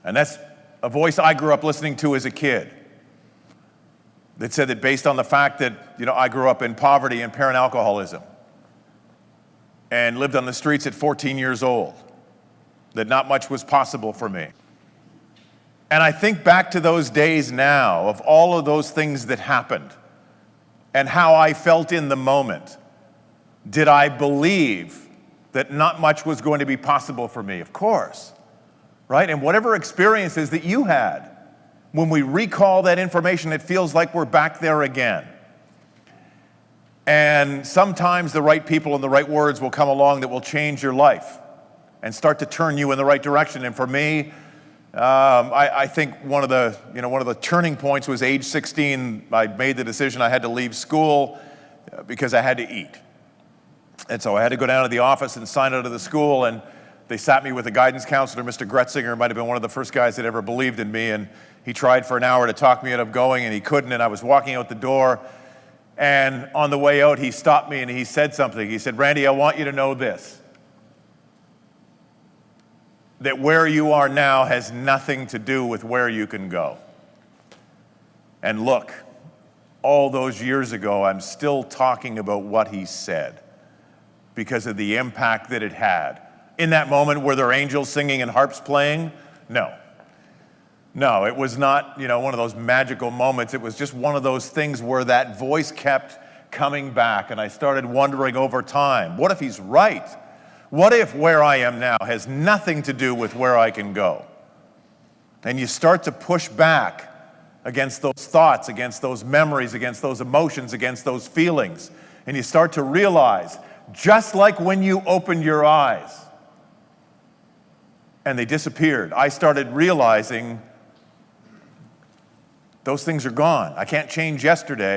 And that's a voice I grew up listening to as a kid that said that based on the fact that, I grew up in poverty and parent alcoholism and lived on the streets at 14 years old, that not much was possible for me. And I think back to those days now of all of those things that happened and how I felt in the moment. Did I believe that not much was going to be possible for me? Of course, right? And whatever experiences that you had, when we recall that information, it feels like we're back there again. And sometimes the right people and the right words will come along that will change your life and start to turn you in the right direction. And for me, I think one of the turning points was age 16. I made the decision I had to leave school because I had to eat. And so I had to go down to the office and sign out of the school, and they sat me with a guidance counselor, Mr. Gretzinger, might have been one of the first guys that ever believed in me, and he tried for an hour to talk me out of going, and he couldn't, and I was walking out the door, and on the way out, he stopped me and he said something. He said, "Randy, I want you to know this, that where you are now has nothing to do with where you can go." And look, all those years ago, I'm still talking about what he said because of the impact that it had. In that moment, were there angels singing and harps playing? No, it was not, one of those magical moments. It was just one of those things where that voice kept coming back, and I started wondering over time, what if he's right? What if where I am now has nothing to do with where I can go? And you start to push back against those thoughts, against those memories, against those emotions, against those feelings. And you start to realize, just like when you opened your eyes and they disappeared, I started realizing those things are gone. I can't change yesterday.